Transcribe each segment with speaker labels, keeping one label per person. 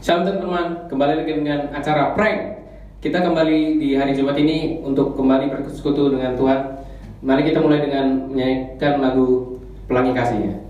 Speaker 1: Shalom teman-teman, kembali lagi dengan acara prank. Kita kembali di hari Jumat ini untuk kembali bersekutu dengan Tuhan. Mari kita mulai dengan menyanyikan lagu Pelangi Kasih-Nya.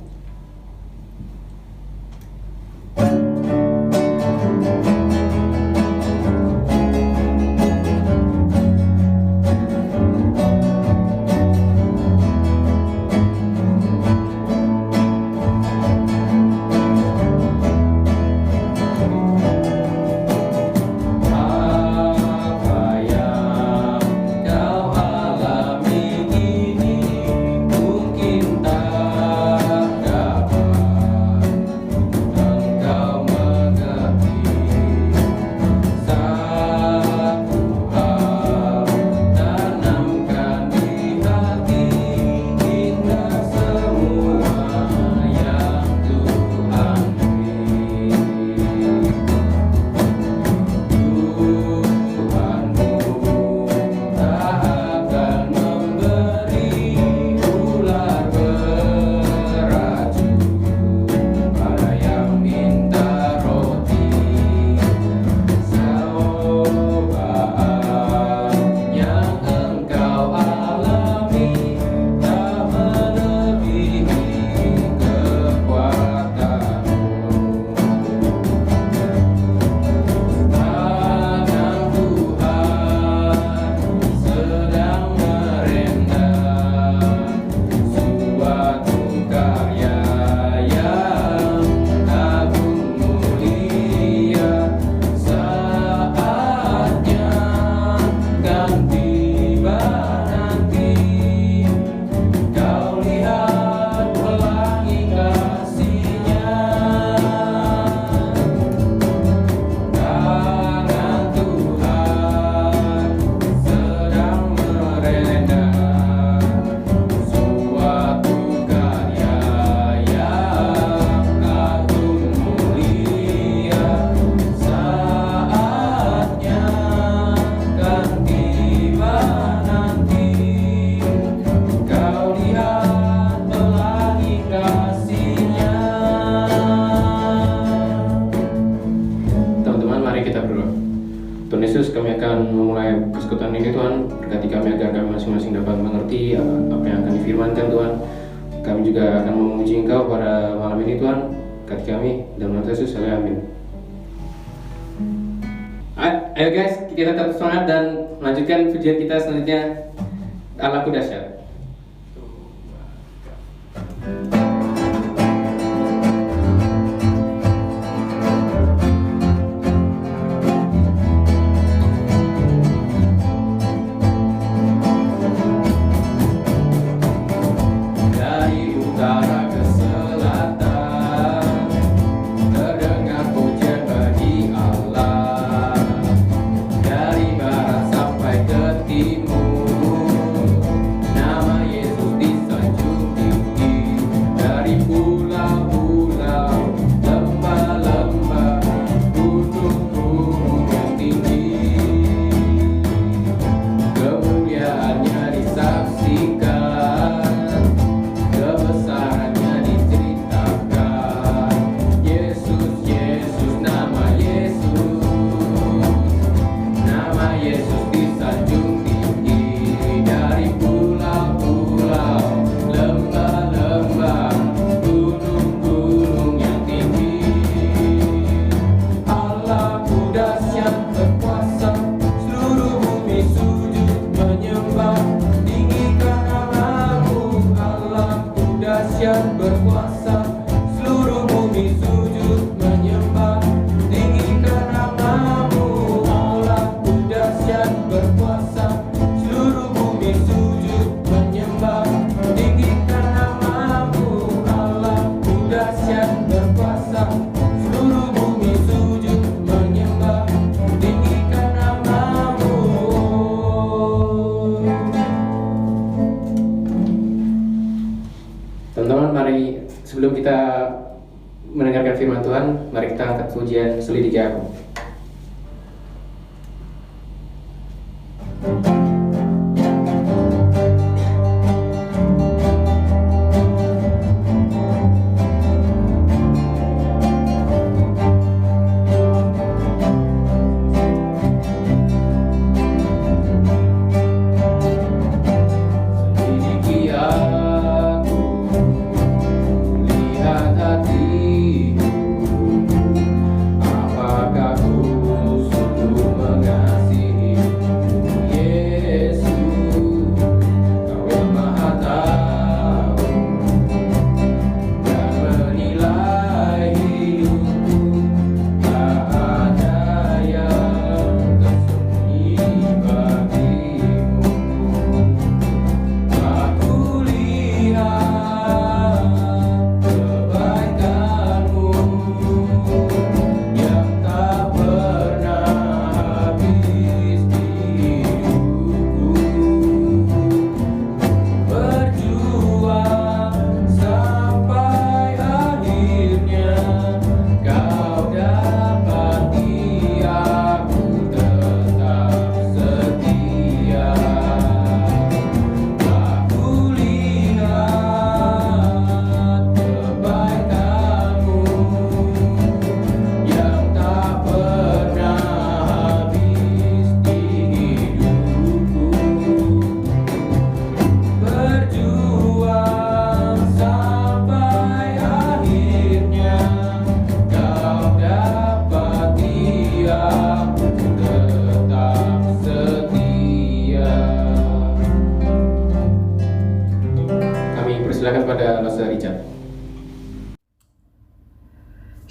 Speaker 1: Tuhan Yesus, kami akan memulai persekutuan ini Tuhan. Berkati kami agar kami masing-masing dapat mengerti apa yang akan difirmankan Tuhan. Kami juga akan memuji Engkau pada malam ini Tuhan. Berkati kami dalam nama Yesus, amin. Ayo guys, kita tetap semangat dan melanjutkan pujian kita selanjutnya. Allahku dahsyat. Teman-teman, mari sebelum kita mendengarkan firman Tuhan, mari kita angkat pujian Selidiki Aku.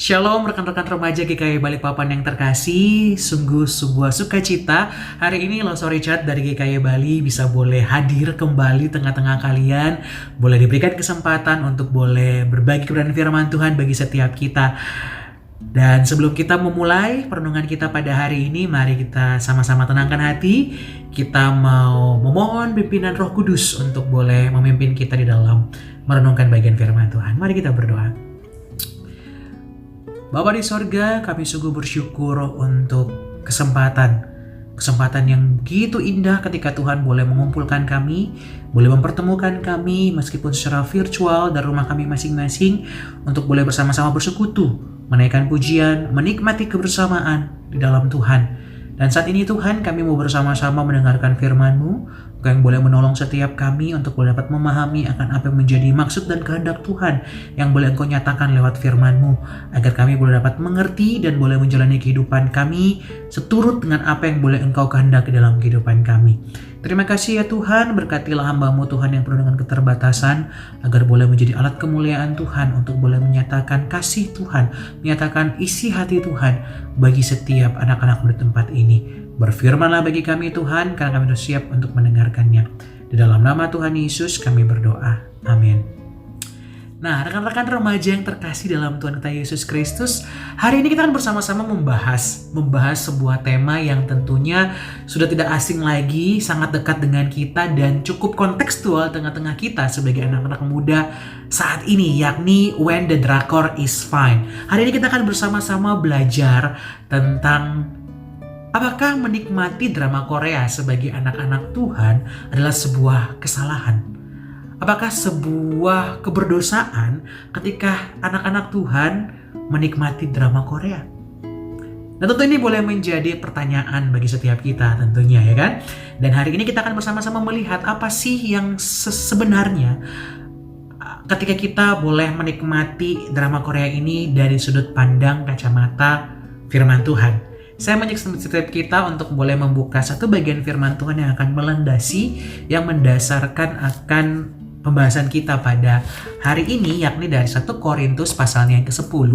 Speaker 2: Shalom rekan-rekan remaja GKI Balikpapan yang terkasih, sungguh sebuah sukacita hari ini Loso Richard dari GKI Bali bisa boleh hadir kembali tengah-tengah kalian, boleh diberikan kesempatan untuk boleh berbagi kebenaran firman Tuhan bagi setiap kita. Dan sebelum kita memulai perenungan kita pada hari ini, mari kita sama-sama tenangkan hati. Kita mau memohon pimpinan Roh Kudus untuk boleh memimpin kita di dalam merenungkan bagian firman Tuhan. Mari kita berdoa. Bapa di sorga, kami sungguh bersyukur untuk kesempatan yang begitu indah ketika Tuhan boleh mengumpulkan kami, boleh mempertemukan kami meskipun secara virtual dari rumah kami masing-masing untuk boleh bersama-sama bersekutu, menaikkan pujian, menikmati kebersamaan di dalam Tuhan. Dan saat ini Tuhan, kami mau bersama-sama mendengarkan firman-Mu, Engkau yang boleh menolong setiap kami untuk boleh dapat memahami akan apa yang menjadi maksud dan kehendak Tuhan yang boleh Engkau nyatakan lewat firman-Mu, agar kami boleh dapat mengerti dan boleh menjalani kehidupan kami seturut dengan apa yang boleh Engkau kehendaki dalam kehidupan kami. Terima kasih ya Tuhan, berkatilah hamba-Mu Tuhan yang penuh dengan keterbatasan, agar boleh menjadi alat kemuliaan Tuhan untuk boleh menyatakan kasih Tuhan, menyatakan isi hati Tuhan bagi setiap anak-anak-Mu di tempat ini. Berfirmanlah bagi kami Tuhan, karena kami sudah siap untuk mendengarkannya. Di dalam nama Tuhan Yesus kami berdoa. Amin. Nah, rekan-rekan remaja yang terkasih dalam Tuhan kita Yesus Kristus, hari ini kita akan bersama-sama membahas sebuah tema yang tentunya sudah tidak asing lagi, sangat dekat dengan kita dan cukup kontekstual tengah-tengah kita sebagai anak-anak muda saat ini, yakni When the Drakor is Fine. Hari ini kita akan bersama-sama belajar tentang apakah menikmati drama Korea sebagai anak-anak Tuhan adalah sebuah kesalahan? Apakah sebuah keberdosaan ketika anak-anak Tuhan menikmati drama Korea? Nah, tentu ini boleh menjadi pertanyaan bagi setiap kita tentunya, ya kan? Dan hari ini kita akan bersama-sama melihat apa sih yang sebenarnya ketika kita boleh menikmati drama Korea ini dari sudut pandang kacamata firman Tuhan. Saya mengajak setiap kita untuk boleh membuka satu bagian firman Tuhan yang akan melandasi, yang mendasarkan akan pembahasan kita pada hari ini, yakni dari 1 Korintus pasalnya yang ke-10.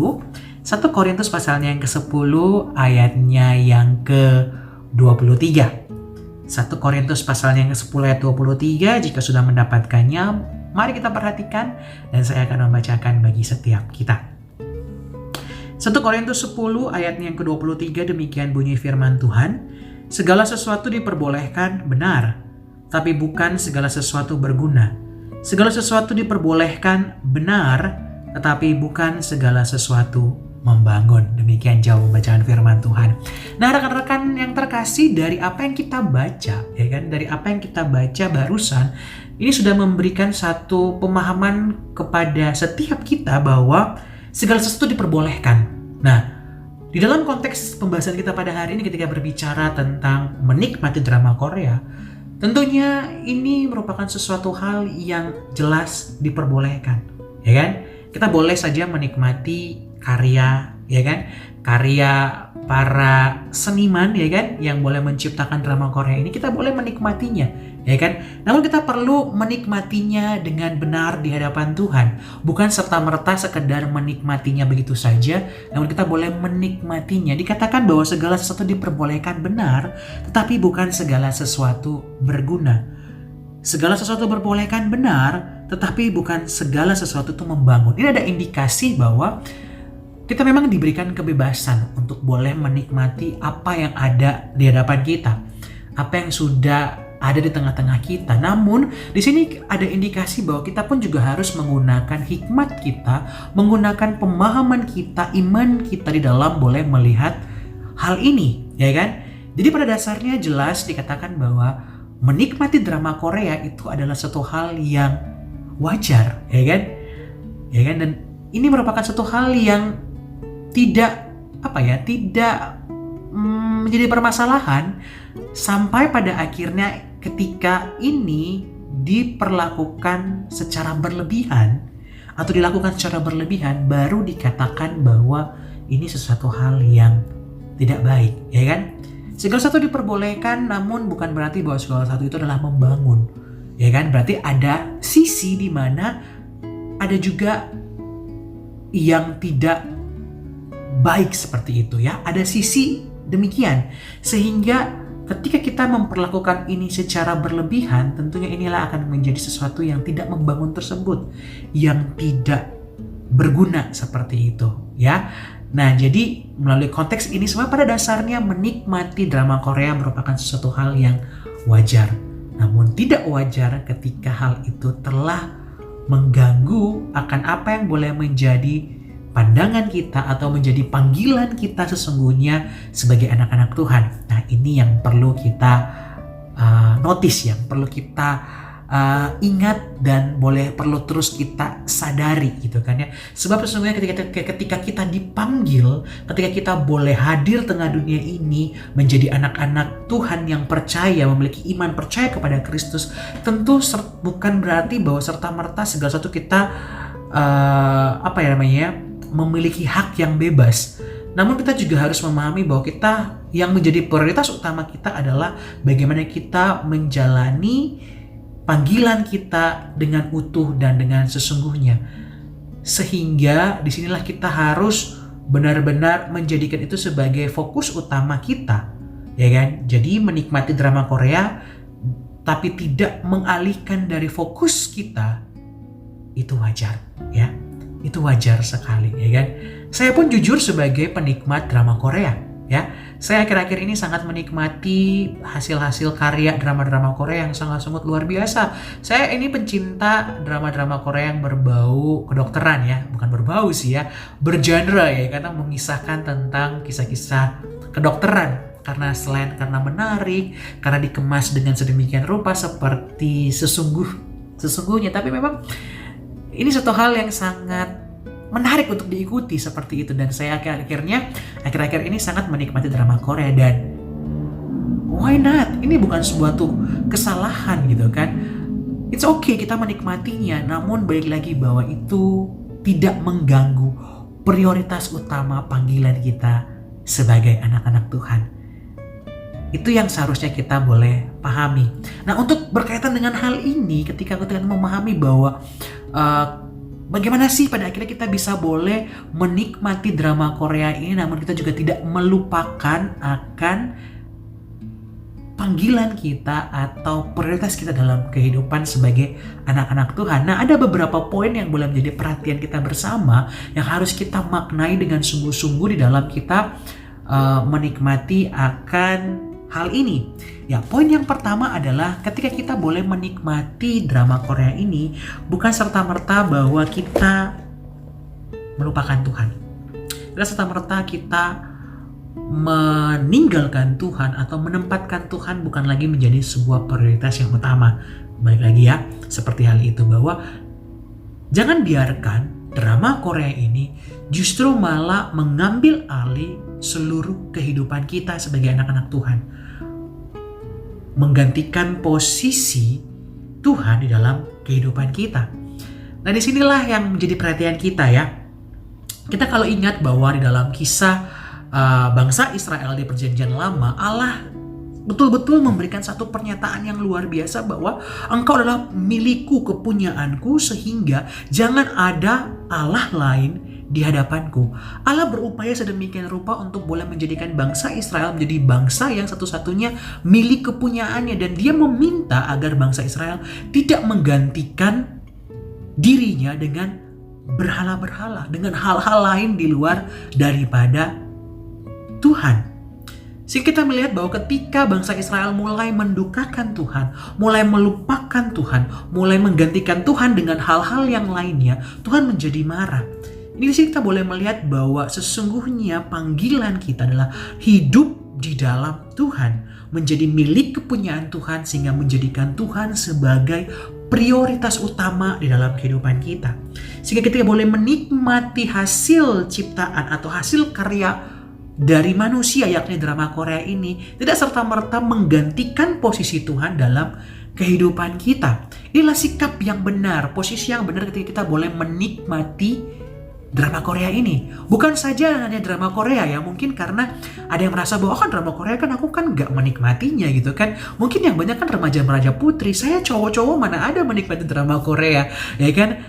Speaker 2: 1 Korintus pasalnya yang ke-10 ayatnya yang ke-23. 1 Korintus pasalnya yang ke-10 ayat 23, jika sudah mendapatkannya, mari kita perhatikan dan saya akan membacakan bagi setiap kita. 1 Korintus 10 ayatnya yang ke-23, demikian bunyi firman Tuhan. Segala sesuatu diperbolehkan, benar, tapi bukan segala sesuatu berguna. Segala sesuatu diperbolehkan, benar, tetapi bukan segala sesuatu membangun. Demikian jauh bacaan firman Tuhan. Nah, rekan-rekan yang terkasih, dari apa yang kita baca, ya kan? Dari apa yang kita baca barusan, ini sudah memberikan satu pemahaman kepada setiap kita bahwa segala sesuatu diperbolehkan. Nah, di dalam konteks pembahasan kita pada hari ini ketika berbicara tentang menikmati drama Korea, tentunya ini merupakan sesuatu hal yang jelas diperbolehkan, ya kan? Kita boleh saja menikmati karya, ya kan? Karya para seniman, ya kan? Yang boleh menciptakan drama Korea ini, kita boleh menikmatinya, ya kan? Namun kita perlu menikmatinya dengan benar di hadapan Tuhan, bukan serta-merta sekedar menikmatinya begitu saja, namun kita boleh menikmatinya. Dikatakan bahwa segala sesuatu diperbolehkan, benar, tetapi bukan segala sesuatu berguna. Segala sesuatu diperbolehkan, benar, tetapi bukan segala sesuatu itu membangun. Ini ada indikasi bahwa kita memang diberikan kebebasan untuk boleh menikmati apa yang ada di hadapan kita, apa yang sudah ada di tengah-tengah kita. Namun di sini ada indikasi bahwa kita pun juga harus menggunakan hikmat kita, menggunakan pemahaman kita, iman kita di dalam boleh melihat hal ini, ya kan? Jadi pada dasarnya jelas dikatakan bahwa menikmati drama Korea itu adalah satu hal yang wajar, ya kan? Ya kan? Dan ini merupakan satu hal yang tidak menjadi permasalahan sampai pada akhirnya ketika ini diperlakukan secara berlebihan atau dilakukan secara berlebihan, baru dikatakan bahwa ini sesuatu hal yang tidak baik, ya kan? Segala sesuatu diperbolehkan, namun bukan berarti bahwa segala sesuatu itu adalah membangun, ya kan? Berarti ada sisi di mana ada juga yang tidak baik seperti itu ya. Ada sisi demikian. Sehingga ketika kita memperlakukan ini secara berlebihan, tentunya inilah akan menjadi sesuatu yang tidak membangun tersebut, yang tidak berguna seperti itu ya. Nah, jadi melalui konteks ini semua pada dasarnya menikmati drama Korea merupakan sesuatu hal yang wajar. Namun tidak wajar ketika hal itu telah mengganggu akan apa yang boleh menjadi pandangan kita atau menjadi panggilan kita sesungguhnya sebagai anak-anak Tuhan. Nah, ini yang perlu kita notice, yang perlu kita ingat dan perlu terus kita sadari gitu kan ya. Sebab sesungguhnya ketika kita dipanggil, ketika kita boleh hadir tengah dunia ini menjadi anak-anak Tuhan yang percaya, memiliki iman percaya kepada Kristus, tentu bukan berarti bahwa serta-merta segala sesuatu kita memiliki hak yang bebas. Namun kita juga harus memahami bahwa kita yang menjadi prioritas utama kita adalah bagaimana kita menjalani panggilan kita dengan utuh dan dengan sesungguhnya. Sehingga disinilah kita harus benar-benar menjadikan itu sebagai fokus utama kita, ya kan? Jadi menikmati drama Korea tapi tidak mengalihkan dari fokus kita, itu wajar ya. Itu wajar sekali, ya kan? Saya pun jujur sebagai penikmat drama Korea ya. Saya akhir-akhir ini sangat menikmati hasil-hasil karya drama-drama Korea yang sangat-sangat luar biasa. Saya ini pencinta drama-drama Korea yang berbau kedokteran ya. Bukan berbau sih ya, bergenre ya, karena mengisahkan tentang kisah-kisah kedokteran. Karena menarik, karena dikemas dengan sedemikian rupa seperti sesungguhnya. Tapi memang ini satu hal yang sangat menarik untuk diikuti seperti itu, dan saya akhir-akhir ini sangat menikmati drama Korea. Dan why not? Ini bukan sebuah kesalahan gitu kan. It's okay kita menikmatinya, namun balik lagi bahwa itu tidak mengganggu prioritas utama panggilan kita sebagai anak-anak Tuhan. Itu yang seharusnya kita boleh pahami. Nah, untuk berkaitan dengan hal ini, ketika kita memahami bahwa bagaimana sih pada akhirnya kita bisa boleh menikmati drama Korea ini, namun kita juga tidak melupakan akan panggilan kita atau prioritas kita dalam kehidupan sebagai anak-anak Tuhan. Nah, ada beberapa poin yang boleh menjadi perhatian kita bersama yang harus kita maknai dengan sungguh-sungguh di dalam kita menikmati akan hal ini. Ya, poin yang pertama adalah ketika kita boleh menikmati drama Korea ini, bukan serta-merta bahwa kita melupakan Tuhan. Tidak serta-merta kita meninggalkan Tuhan atau menempatkan Tuhan bukan lagi menjadi sebuah prioritas yang utama. Balik lagi ya, seperti hal itu, bahwa jangan biarkan drama Korea ini justru malah mengambil alih seluruh kehidupan kita sebagai anak-anak Tuhan, menggantikan posisi Tuhan di dalam kehidupan kita. Nah, disinilah yang menjadi perhatian kita ya. Kita kalau ingat bahwa di dalam kisah bangsa Israel di Perjanjian Lama, Allah betul-betul memberikan satu pernyataan yang luar biasa bahwa engkau adalah milikku, kepunyaanku, sehingga jangan ada Allah lain di hadapanku. Allah berupaya sedemikian rupa untuk boleh menjadikan bangsa Israel menjadi bangsa yang satu-satunya milik kepunyaannya, dan dia meminta agar bangsa Israel tidak menggantikan dirinya dengan berhala-berhala, dengan hal-hal lain di luar daripada Tuhan. Sehingga kita melihat bahwa ketika bangsa Israel mulai mendukakan Tuhan, mulai melupakan Tuhan, mulai menggantikan Tuhan dengan hal-hal yang lainnya, Tuhan menjadi marah. Ini sih kita boleh melihat bahwa sesungguhnya panggilan kita adalah hidup di dalam Tuhan, menjadi milik kepunyaan Tuhan, sehingga menjadikan Tuhan sebagai prioritas utama di dalam kehidupan kita. Sehingga kita boleh menikmati hasil ciptaan atau hasil karya dari manusia, yakni drama Korea ini, tidak serta-merta menggantikan posisi Tuhan dalam kehidupan kita. Inilah sikap yang benar, posisi yang benar ketika kita boleh menikmati drama Korea ini. Bukan saja hanya drama Korea ya, mungkin karena ada yang merasa bahwa kan drama Korea kan aku kan gak menikmatinya gitu kan. Mungkin yang banyak kan remaja-remaja putri, saya cowok-cowok mana ada menikmati drama Korea, ya kan.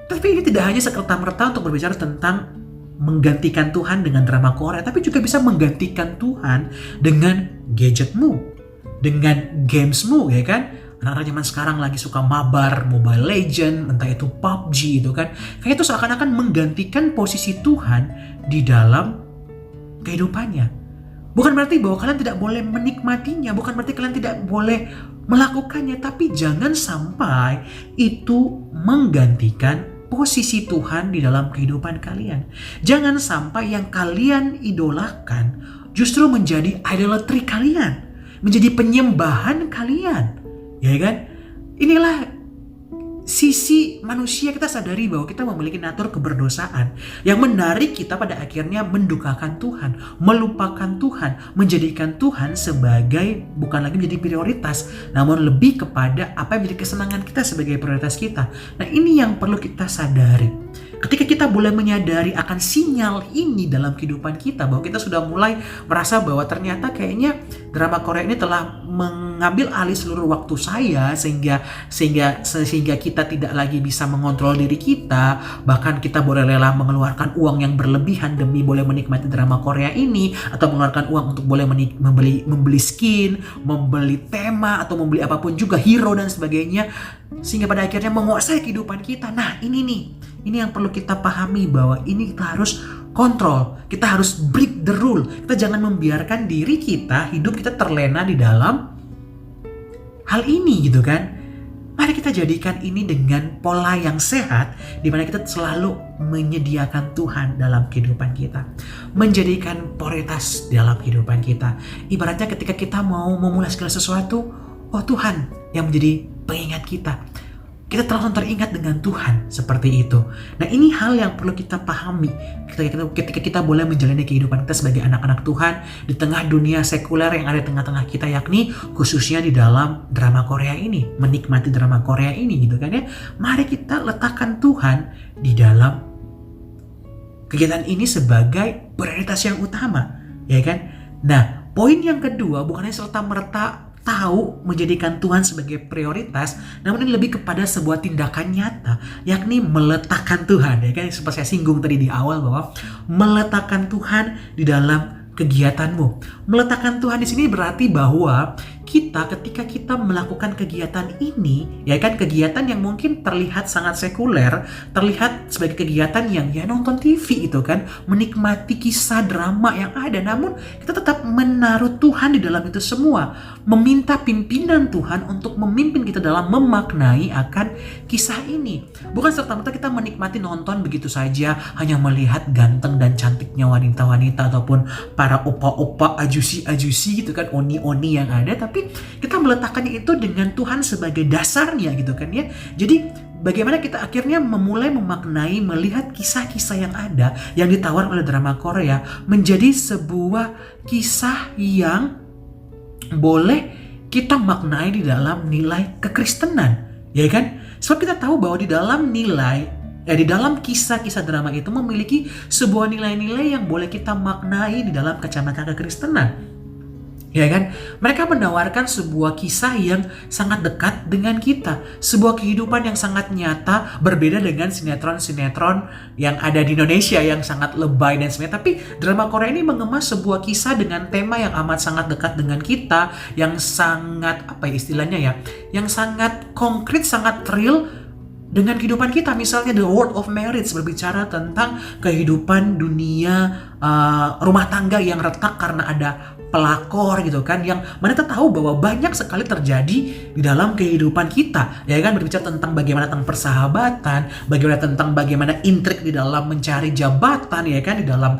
Speaker 2: Tapi ini tidak hanya serta-merta untuk berbicara tentang menggantikan Tuhan dengan drama Korea, tapi juga bisa menggantikan Tuhan dengan gadgetmu, dengan gamesmu, ya kan? Anak-anak zaman sekarang lagi suka mabar, Mobile Legend, entah itu PUBG itu kan. Kayak itu seakan-akan menggantikan posisi Tuhan di dalam kehidupannya. Bukan berarti bahwa kalian tidak boleh menikmatinya, bukan berarti kalian tidak boleh melakukannya, tapi jangan sampai itu menggantikan posisi Tuhan di dalam kehidupan kalian. Jangan sampai yang kalian idolakan justru menjadi idolatry kalian, menjadi penyembahan kalian. Ya kan? Inilah sisi manusia. Kita sadari bahwa kita memiliki natur keberdosaan yang menarik kita pada akhirnya mendukakan Tuhan, melupakan Tuhan, menjadikan Tuhan sebagai bukan lagi menjadi prioritas, namun lebih kepada apa yang menjadi kesenangan kita sebagai prioritas kita. Nah, ini yang perlu kita sadari. Ketika kita boleh menyadari akan sinyal ini dalam kehidupan kita, bahwa kita sudah mulai merasa bahwa ternyata kayaknya drama Korea ini telah mengambil alih seluruh waktu saya, sehingga kita tidak lagi bisa mengontrol diri kita, bahkan kita boleh rela mengeluarkan uang yang berlebihan demi boleh menikmati drama Korea ini, atau mengeluarkan uang untuk boleh membeli skin, membeli tema, atau membeli apapun juga, hero dan sebagainya, sehingga pada akhirnya menguasai kehidupan kita. Nah, ini yang perlu kita pahami, bahwa ini kita harus kontrol, kita harus break the rule. Kita jangan membiarkan diri kita, hidup kita terlena di dalam hal ini gitu kan. Mari kita jadikan ini dengan pola yang sehat, di mana kita selalu menyediakan Tuhan dalam kehidupan kita, menjadikan prioritas dalam kehidupan kita. Ibaratnya ketika kita mau memulai segala sesuatu, oh Tuhan yang menjadi pengingat kita. Kita langsung teringat dengan Tuhan seperti itu. Nah, ini hal yang perlu kita pahami ketika kita boleh menjalani kehidupan kita sebagai anak-anak Tuhan di tengah dunia sekuler yang ada di tengah-tengah kita, yakni khususnya di dalam drama Korea ini, menikmati drama Korea ini gitu kan ya. Mari kita letakkan Tuhan di dalam kegiatan ini sebagai prioritas yang utama, ya kan? Nah, poin yang kedua bukan hanya serta-merta tahu menjadikan Tuhan sebagai prioritas, namun ini lebih kepada sebuah tindakan nyata, yakni meletakkan Tuhan, ya kan, seperti saya singgung tadi di awal bahwa meletakkan Tuhan di dalam kegiatanmu. Meletakkan Tuhan di sini berarti bahwa ketika kita melakukan kegiatan ini, ya kan, kegiatan yang mungkin terlihat sangat sekuler, terlihat sebagai kegiatan yang ya nonton TV itu kan, menikmati kisah drama yang ada, namun kita tetap menaruh Tuhan di dalam itu semua, meminta pimpinan Tuhan untuk memimpin kita dalam memaknai akan kisah ini. Bukan serta-merta kita menikmati nonton begitu saja, hanya melihat ganteng dan cantiknya wanita-wanita ataupun para opa-opa ajusi-ajusi gitu kan, oni-oni yang ada, tapi kita meletakkannya itu dengan Tuhan sebagai dasarnya gitu kan ya. Jadi bagaimana kita akhirnya memulai memaknai, melihat kisah-kisah yang ada, yang ditawarkan oleh drama Korea, menjadi sebuah kisah yang boleh kita maknai di dalam nilai kekristenan, ya kan? Sebab kita tahu bahwa di dalam kisah-kisah drama itu memiliki sebuah nilai-nilai yang boleh kita maknai di dalam kacamata kekristenan. Ya kan? Mereka menawarkan sebuah kisah yang sangat dekat dengan kita, sebuah kehidupan yang sangat nyata, berbeda dengan sinetron-sinetron yang ada di Indonesia yang sangat lebay dan sebagainya. Tapi drama Korea ini mengemas sebuah kisah dengan tema yang amat sangat dekat dengan kita, yang sangat yang sangat konkret, sangat real dengan kehidupan kita. Misalnya The World of Marriage berbicara tentang kehidupan dunia rumah tangga yang retak karena ada pelakor gitu kan, yang mana kita tahu bahwa banyak sekali terjadi di dalam kehidupan kita, ya kan, berbicara tentang bagaimana tentang persahabatan, bagaimana intrik di dalam mencari jabatan, ya kan, di dalam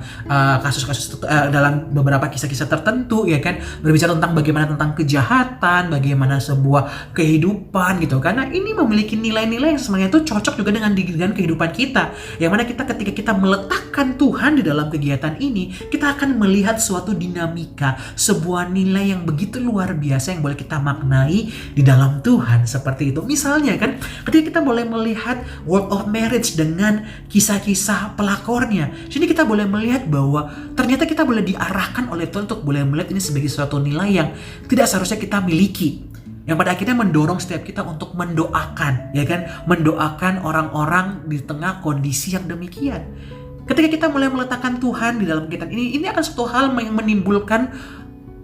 Speaker 2: kasus-kasus dalam beberapa kisah-kisah tertentu, ya kan, berbicara tentang bagaimana tentang kejahatan, bagaimana sebuah kehidupan gitu kan. Nah, ini memiliki nilai-nilai yang sebenarnya itu cocok juga dengan kehidupan kita, yang mana ketika kita meletakkan Tuhan di dalam kegiatan ini, kita akan melihat suatu dinamika, sebuah nilai yang begitu luar biasa yang boleh kita maknai di dalam Tuhan seperti itu. Misalnya kan, ketika kita boleh melihat World of Marriage dengan kisah-kisah pelakornya, sini kita boleh melihat bahwa ternyata kita boleh diarahkan oleh Tuhan untuk boleh melihat ini sebagai suatu nilai yang tidak seharusnya kita miliki, yang pada akhirnya mendorong setiap kita untuk mendoakan, ya kan, mendoakan orang-orang di tengah kondisi yang demikian. Ketika kita mulai meletakkan Tuhan di dalam kegiatan ini akan suatu hal yang menimbulkan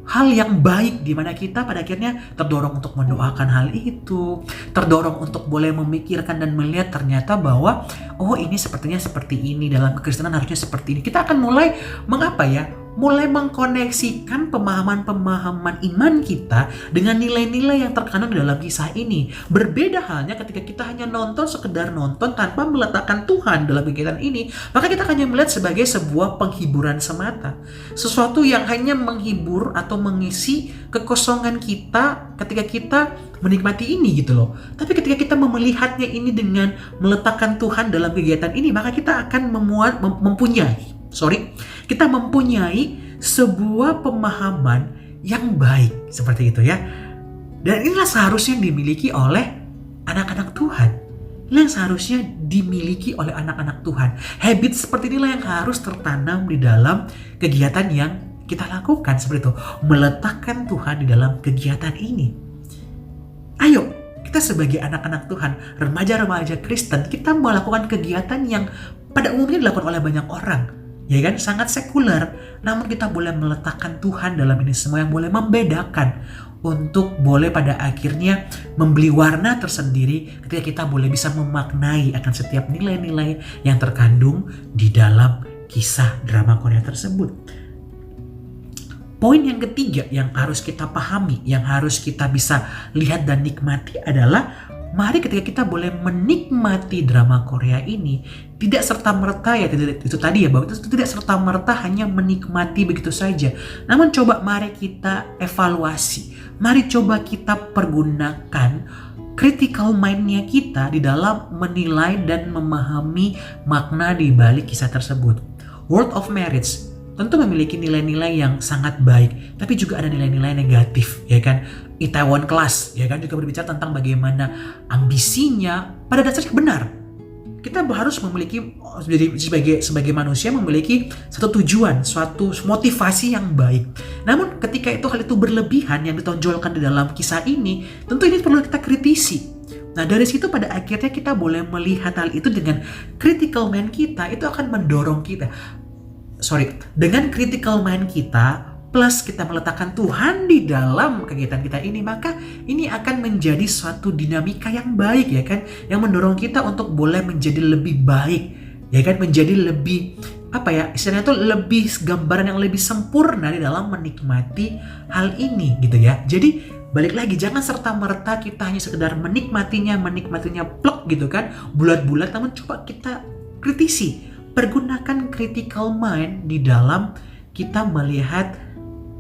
Speaker 2: hal yang baik, di mana kita pada akhirnya terdorong untuk mendoakan hal itu, terdorong untuk boleh memikirkan dan melihat ternyata bahwa oh ini sepertinya seperti ini, dalam kekristenan harusnya seperti ini. Kita akan mulai mulai mengkoneksikan pemahaman-pemahaman iman kita dengan nilai-nilai yang terkandung di dalam kisah ini. Berbeda halnya ketika kita hanya sekedar nonton tanpa meletakkan Tuhan dalam kegiatan ini, maka kita hanya melihat sebagai sebuah penghiburan semata. Sesuatu yang hanya menghibur atau mengisi kekosongan kita ketika kita menikmati ini gitu loh. Tapi ketika kita melihatnya ini dengan meletakkan Tuhan dalam kegiatan ini, maka kita akan kita mempunyai sebuah pemahaman yang baik seperti itu ya. Dan inilah seharusnya dimiliki oleh anak-anak Tuhan. Inilah yang seharusnya dimiliki oleh anak-anak Tuhan. Habit seperti inilah yang harus tertanam di dalam kegiatan yang kita lakukan seperti itu. Meletakkan Tuhan di dalam kegiatan ini. Ayo, kita sebagai anak-anak Tuhan, remaja-remaja Kristen, kita melakukan kegiatan yang pada umumnya dilakukan oleh banyak orang. Ya kan, sangat sekuler, namun kita boleh meletakkan Tuhan dalam ini semua yang boleh membedakan untuk boleh pada akhirnya memberi warna tersendiri ketika kita boleh bisa memaknai akan setiap nilai-nilai yang terkandung di dalam kisah drama Korea tersebut. Poin yang ketiga yang harus kita pahami, yang harus kita bisa lihat dan nikmati adalah mari ketika kita boleh menikmati drama Korea ini tidak serta-merta ya, itu tadi ya, bahwa itu tidak serta-merta hanya menikmati begitu saja. Namun coba mari kita evaluasi, mari coba kita pergunakan critical mind-nya kita di dalam menilai dan memahami makna di balik kisah tersebut. World of Marriage tentu memiliki nilai-nilai yang sangat baik, tapi juga ada nilai-nilai negatif, ya kan? Itaewon Class, ya kan, juga berbicara tentang bagaimana ambisinya pada dasarnya benar. Kita harus memiliki sebagai manusia memiliki satu tujuan, suatu motivasi yang baik. Namun ketika hal itu berlebihan yang ditonjolkan di dalam kisah ini, tentu ini perlu kita kritisi. Nah, dari situ pada akhirnya kita boleh melihat hal itu dengan critical mind kita, itu akan mendorong kita. Dengan critical mind kita plus kita meletakkan Tuhan di dalam kegiatan kita ini, maka ini akan menjadi suatu dinamika yang baik, ya kan, yang mendorong kita untuk boleh menjadi lebih baik, ya kan, menjadi lebih istilahnya itu lebih gambaran yang lebih sempurna di dalam menikmati hal ini gitu ya. Jadi balik lagi, jangan serta-merta kita hanya sekedar menikmatinya plek gitu kan, bulat-bulat, namun coba kita kritisi. Pergunakan critical mind di dalam kita melihat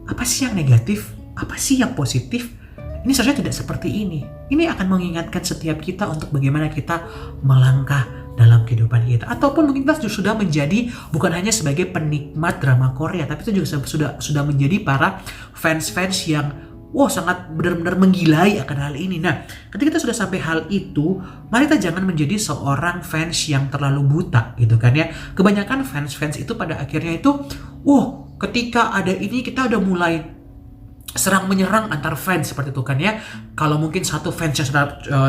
Speaker 2: apa sih yang negatif, apa sih yang positif. Ini seharusnya tidak seperti ini. Ini akan mengingatkan setiap kita untuk bagaimana kita melangkah dalam kehidupan kita. Ataupun mungkin kita sudah menjadi bukan hanya sebagai penikmat drama Korea, tapi itu juga sudah menjadi para fans-fans yang sangat benar-benar menggilai akan hal ini. Nah, ketika kita sudah sampai hal itu, mari kita jangan menjadi seorang fans yang terlalu buta gitu kan ya. Kebanyakan fans itu pada akhirnya itu, ketika ada ini kita udah mulai serang menyerang antar fans seperti itu kan ya. Kalau mungkin satu fans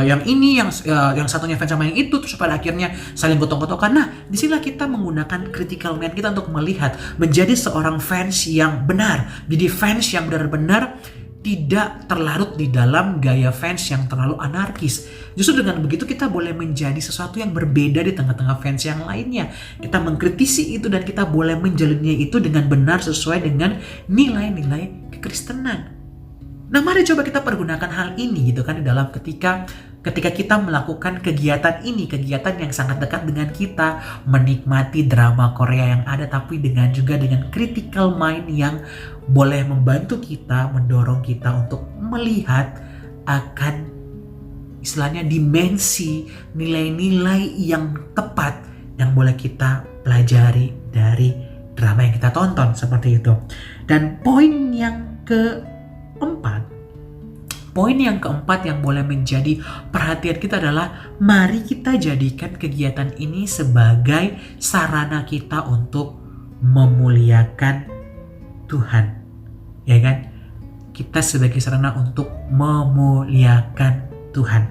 Speaker 2: yang ini, yang satunya fans sama yang itu, terus pada akhirnya saling gotong-gotokan. Nah, disinilah kita menggunakan critical mind kita untuk melihat, menjadi seorang fans yang benar, jadi fans yang benar-benar tidak terlarut di dalam gaya fans yang terlalu anarkis. Justru dengan begitu kita boleh menjadi sesuatu yang berbeda di tengah-tengah fans yang lainnya. Kita mengkritisi itu dan kita boleh menjalannya itu dengan benar sesuai dengan nilai-nilai kekristenan. Nah, mari coba kita pergunakan hal ini gitu kan di dalam ketika kita melakukan kegiatan ini, kegiatan yang sangat dekat dengan kita, menikmati drama Korea yang ada, tapi dengan critical mind yang boleh membantu kita, mendorong kita untuk melihat akan istilahnya dimensi, nilai-nilai yang tepat yang boleh kita pelajari dari drama yang kita tonton seperti itu. Dan poin yang keempat yang boleh menjadi perhatian kita adalah mari kita jadikan kegiatan ini sebagai sarana kita untuk memuliakan Tuhan, ya kan? Kita sebagai sarana untuk memuliakan Tuhan,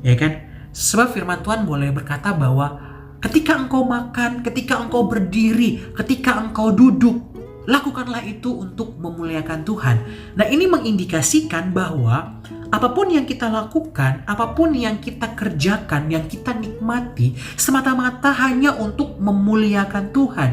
Speaker 2: ya kan? Sebab firman Tuhan boleh berkata bahwa Ketika engkau makan, ketika engkau berdiri, ketika engkau duduk, lakukanlah itu untuk memuliakan Tuhan. Nah, ini mengindikasikan bahwa apapun yang kita lakukan, apapun yang kita kerjakan, yang kita nikmati, semata-mata hanya untuk memuliakan Tuhan.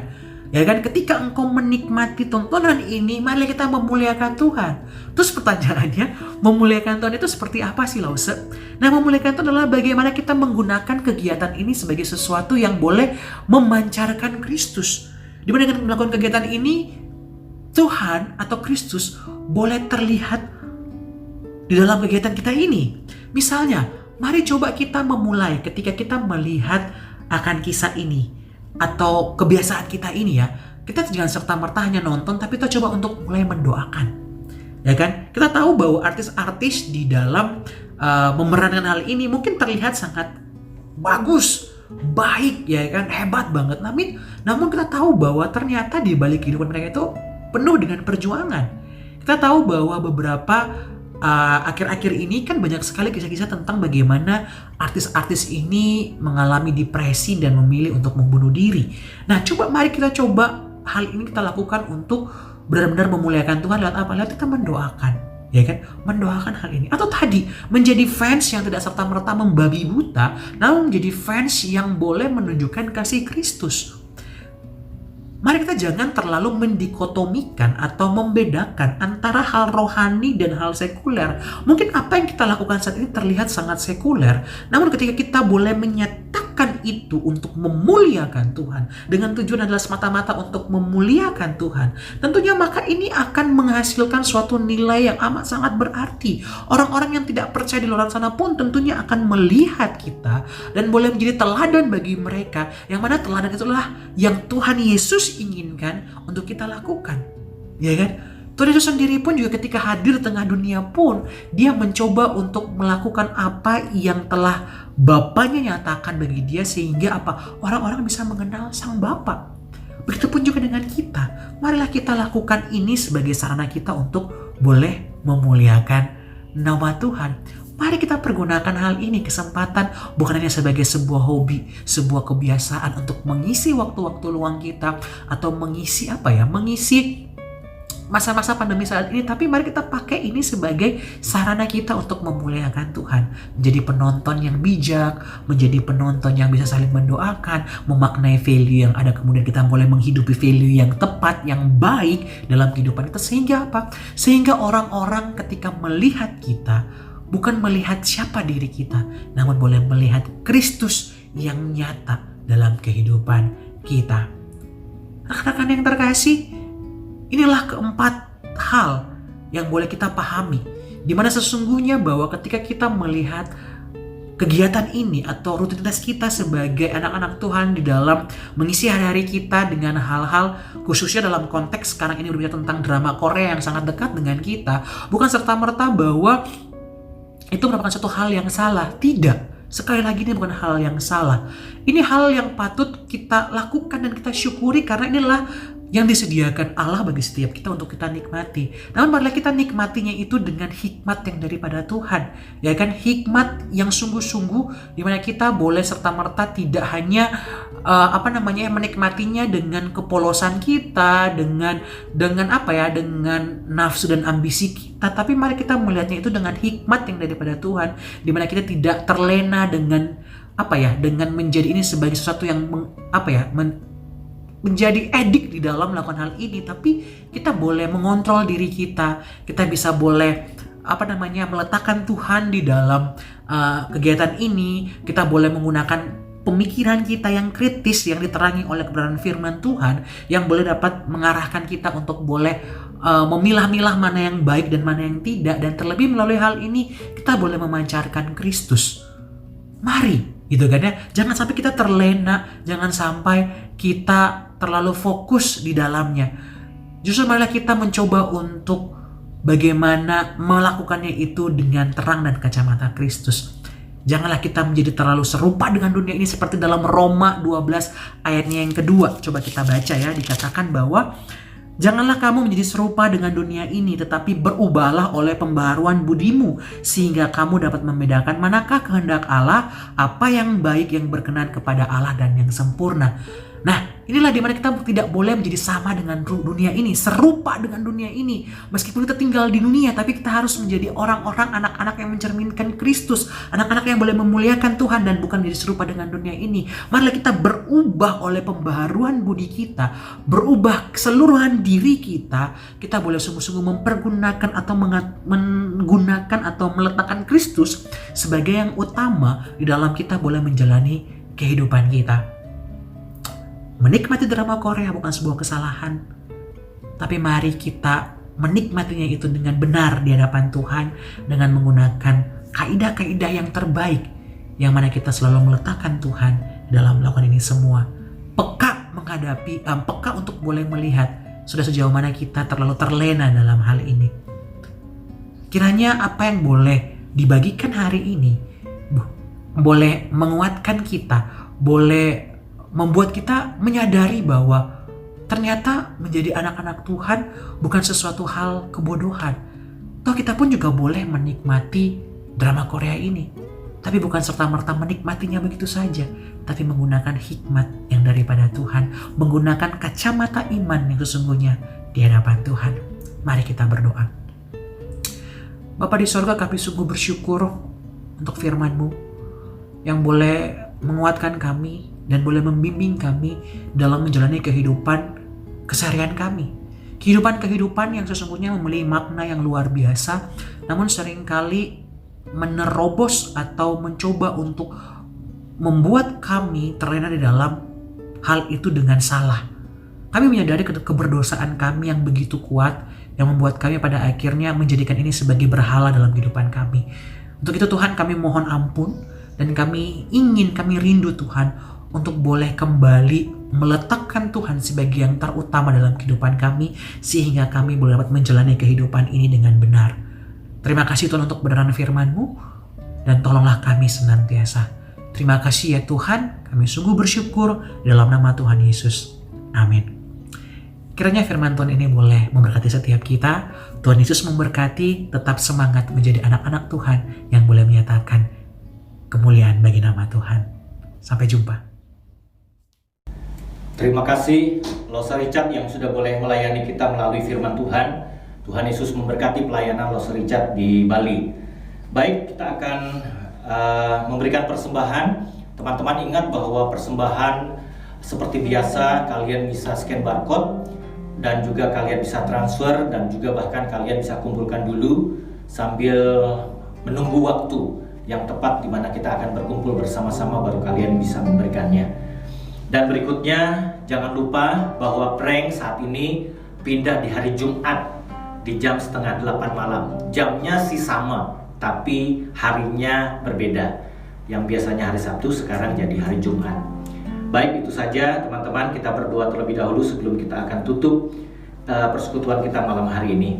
Speaker 2: Ya kan, ketika engkau menikmati tontonan ini, mari kita memuliakan Tuhan. Terus pertanyaannya, memuliakan Tuhan itu seperti apa sih, Lause? Nah, memuliakan itu adalah bagaimana kita menggunakan kegiatan ini sebagai sesuatu yang boleh memancarkan Kristus. Di mana dengan melakukan kegiatan ini, Tuhan atau Kristus boleh terlihat di dalam kegiatan kita ini. Misalnya, mari coba kita memulai ketika kita melihat akan kisah ini atau kebiasaan kita ini ya. Kita jangan serta-merta hanya nonton, tapi kita coba untuk mulai mendoakan. Ya kan? Kita tahu bahwa artis-artis di dalam memerankan hal ini mungkin terlihat sangat bagus, baik ya kan, hebat banget. Namun kita tahu bahwa ternyata di balik kehidupan mereka itu penuh dengan perjuangan. Kita tahu bahwa beberapa akhir-akhir ini kan banyak sekali kisah-kisah tentang bagaimana artis-artis ini mengalami depresi dan memilih untuk membunuh diri. Nah, mari kita coba hal ini kita lakukan untuk benar-benar memuliakan Tuhan lewat apa? Lewat kita mendoakan, ya kan? Mendoakan hal ini. Atau tadi, menjadi fans yang tidak serta-merta membabi buta, namun menjadi fans yang boleh menunjukkan kasih Kristus. Mari kita jangan terlalu mendikotomikan atau membedakan antara hal rohani dan hal sekuler. Mungkin apa yang kita lakukan saat ini terlihat sangat sekuler, namun ketika kita boleh menyatakan itu untuk memuliakan Tuhan, dengan tujuan adalah semata-mata untuk memuliakan Tuhan, tentunya maka ini akan menghasilkan suatu nilai yang amat sangat berarti. Orang-orang yang tidak percaya di luar sana pun tentunya akan melihat kita dan boleh menjadi teladan bagi mereka, yang mana teladan itulah yang Tuhan Yesus inginkan untuk kita lakukan, ya kan? Tuhan Yesus sendiri pun juga ketika hadir di tengah dunia pun dia mencoba untuk melakukan apa yang telah Bapaknya nyatakan bagi dia, sehingga apa? Orang-orang bisa mengenal Sang Bapa. Begitupun juga dengan kita. Marilah kita lakukan ini sebagai sarana kita untuk boleh memuliakan nama Tuhan. Mari kita pergunakan hal ini, kesempatan, bukan hanya sebagai sebuah hobi, sebuah kebiasaan untuk mengisi waktu-waktu luang kita, atau mengisi masa-masa pandemi saat ini, tapi mari kita pakai ini sebagai sarana kita untuk memuliakan Tuhan. Menjadi penonton yang bijak, menjadi penonton yang bisa saling mendoakan, memaknai value yang ada, kemudian kita mulai menghidupi value yang tepat, yang baik dalam kehidupan kita. Sehingga apa? Sehingga orang-orang ketika melihat kita, bukan melihat siapa diri kita, namun boleh melihat Kristus yang nyata dalam kehidupan kita. Rekan-rekan yang terkasih, inilah keempat hal yang boleh kita pahami, di mana sesungguhnya bahwa ketika kita melihat kegiatan ini atau rutinitas kita sebagai anak-anak Tuhan di dalam mengisi hari-hari kita dengan hal-hal, khususnya dalam konteks sekarang ini berbicara tentang drama Korea yang sangat dekat dengan kita, bukan serta-merta bahwa itu merupakan satu hal yang salah. Tidak. Sekali lagi, ini bukan hal yang salah. Ini hal yang patut kita lakukan dan kita syukuri, karena inilah yang disediakan Allah bagi setiap kita untuk kita nikmati. Namun marilah kita nikmatinya itu dengan hikmat yang daripada Tuhan, ya kan? Hikmat yang sungguh-sungguh, di mana kita boleh serta-merta tidak hanya menikmatinya dengan kepolosan kita, dengan nafsu dan ambisi kita, tapi mari kita melihatnya itu dengan hikmat yang daripada Tuhan, di mana kita tidak terlena dengan menjadi ini sebagai sesuatu yang menjadi edik di dalam melakukan hal ini, tapi kita boleh mengontrol diri kita. Kita bisa boleh meletakkan Tuhan di dalam kegiatan ini. Kita boleh menggunakan pemikiran kita yang kritis, yang diterangi oleh kebenaran firman Tuhan, yang boleh dapat mengarahkan kita untuk boleh memilah-milah mana yang baik dan mana yang tidak. Dan terlebih melalui hal ini kita boleh memancarkan Kristus. Mari, gitu kan ya. Jangan sampai kita terlena, jangan sampai kita terlalu fokus di dalamnya. Justru marilah kita mencoba untuk bagaimana melakukannya itu dengan terang dan kacamata Kristus. Janganlah kita menjadi terlalu serupa dengan dunia ini, seperti dalam Roma 12 ayatnya yang kedua. Coba kita baca ya, dikatakan bahwa Janganlah kamu menjadi serupa dengan dunia ini, tetapi berubahlah oleh pembaharuan budimu, sehingga kamu dapat membedakan manakah kehendak Allah, apa yang baik, yang berkenan kepada Allah, dan yang sempurna. Nah, inilah dimana kita tidak boleh menjadi sama dengan dunia ini, serupa dengan dunia ini. Meskipun kita tinggal di dunia, tapi kita harus menjadi orang-orang, anak-anak yang mencerminkan Kristus, anak-anak yang boleh memuliakan Tuhan dan bukan menjadi serupa dengan dunia ini. Marilah kita berubah oleh pembaharuan budi kita, berubah keseluruhan diri kita. Kita boleh sungguh-sungguh mempergunakan atau menggunakan atau meletakkan Kristus sebagai yang utama di dalam kita boleh menjalani kehidupan kita. Menikmati drama Korea bukan sebuah kesalahan, tapi mari kita menikmatinya itu dengan benar di hadapan Tuhan, dengan menggunakan kaidah-kaidah yang terbaik, yang mana kita selalu meletakkan Tuhan dalam melakukan ini semua. Peka menghadapi, peka untuk boleh melihat sudah sejauh mana kita terlalu terlena dalam hal ini. Kiranya apa yang boleh dibagikan hari ini boleh menguatkan kita, boleh membuat kita menyadari bahwa ternyata menjadi anak-anak Tuhan bukan sesuatu hal kebodohan. Toh kita pun juga boleh menikmati drama Korea ini, tapi bukan serta-merta menikmatinya begitu saja, tapi menggunakan hikmat yang daripada Tuhan, menggunakan kacamata iman yang sesungguhnya di hadapan Tuhan. Mari kita berdoa. Bapa di sorga, kami sungguh bersyukur untuk firman-Mu yang boleh menguatkan kami dan boleh membimbing kami dalam menjalani kehidupan keseharian kami. Kehidupan yang sesungguhnya memiliki makna yang luar biasa, namun seringkali menerobos atau mencoba untuk membuat kami terlena di dalam hal itu dengan salah. Kami menyadari keberdosaan kami yang begitu kuat, yang membuat kami pada akhirnya menjadikan ini sebagai berhala dalam kehidupan kami. Untuk itu Tuhan, kami mohon ampun, dan kami rindu Tuhan untuk boleh kembali meletakkan Tuhan sebagai yang terutama dalam kehidupan kami, sehingga kami boleh dapat menjalani kehidupan ini dengan benar. Terima kasih Tuhan untuk kebenaran firman-Mu, dan tolonglah kami senantiasa. Terima kasih ya Tuhan, kami sungguh bersyukur dalam nama Tuhan Yesus. Amin. Kiranya firman Tuhan ini boleh memberkati setiap kita. Tuhan Yesus memberkati, tetap semangat menjadi anak-anak Tuhan yang boleh menyatakan kemuliaan bagi nama Tuhan. Sampai jumpa.
Speaker 3: Terima kasih Losa Richard yang sudah boleh melayani kita melalui firman Tuhan. Tuhan Yesus memberkati pelayanan Losa Richard di Bali. Baik, kita akan memberikan persembahan. Teman-teman ingat bahwa persembahan seperti biasa kalian bisa scan barcode, dan juga kalian bisa transfer, dan juga bahkan kalian bisa kumpulkan dulu sambil menunggu waktu yang tepat di mana kita akan berkumpul bersama-sama, baru kalian bisa memberikannya. Dan berikutnya, jangan lupa bahwa prank saat ini pindah di hari Jumat di jam 7:30 malam. Jamnya sih sama, tapi harinya berbeda. Yang biasanya hari Sabtu sekarang jadi hari Jumat. Baik, itu saja teman-teman, kita berdoa terlebih dahulu sebelum kita akan tutup persekutuan kita malam hari ini.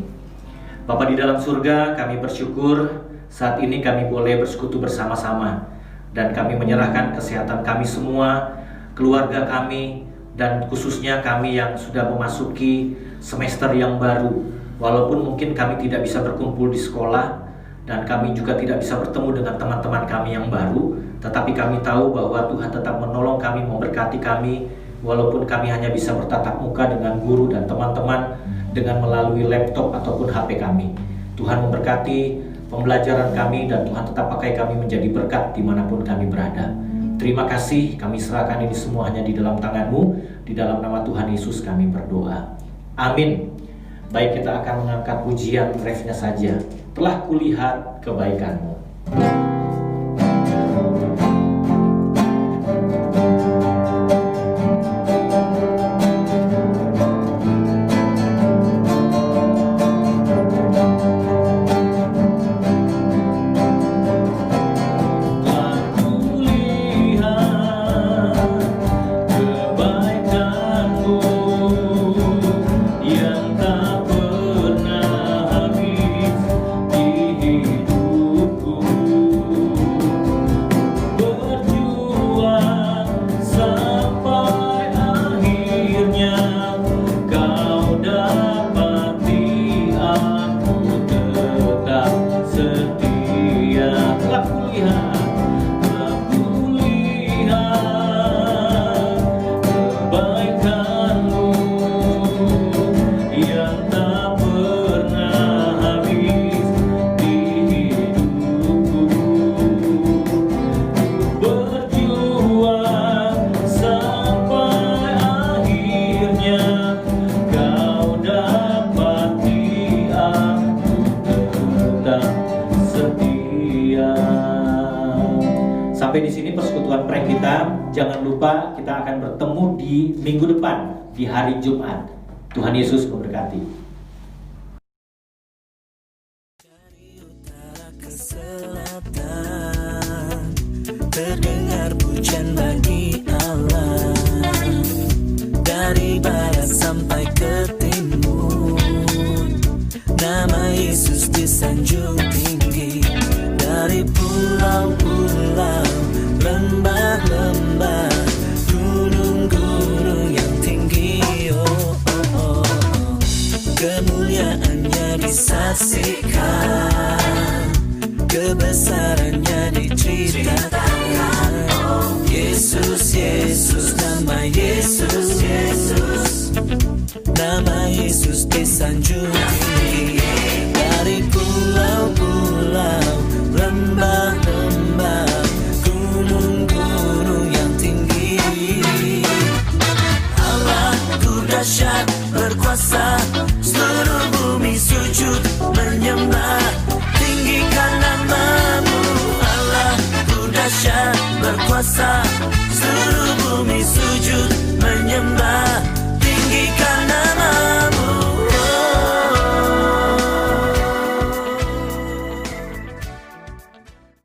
Speaker 3: Bapa di dalam surga, kami bersyukur saat ini kami boleh bersekutu bersama-sama, dan kami menyerahkan kesehatan kami semua, keluarga kami, dan khususnya kami yang sudah memasuki semester yang baru. Walaupun mungkin kami tidak bisa berkumpul di sekolah, dan kami juga tidak bisa bertemu dengan teman-teman kami yang baru, tetapi kami tahu bahwa Tuhan tetap menolong kami, memberkati kami, walaupun kami hanya bisa bertatap muka dengan guru dan teman-teman dengan melalui laptop ataupun HP kami. Tuhan memberkati pembelajaran kami, dan Tuhan tetap pakai kami menjadi berkat dimanapun kami berada. Terima kasih, kami serahkan ini semua hanya di dalam tangan-Mu. Di dalam nama Tuhan Yesus kami berdoa. Amin. Baik, kita akan mengangkat pujian refnya saja. Telah kulihat kebaikan-Mu.
Speaker 4: Hidupku
Speaker 3: di sini persekutuan prank kita. Jangan lupa kita akan bertemu di minggu depan di hari Jumat. Tuhan Yesus memberkati.
Speaker 4: Terdengar pujian bagi Allah, dari barat sampai ke timur. Nama Yesus disanjung tinggi, dari pulau-pulau, lembah-lembah, gunung-gunung yang tinggi. Oh, oh, oh. Kemuliaannya disaksikan, kebesarannya diceritakan. Yesus, Yesus, nama Yesus, Yesus, nama Yesus disanjung.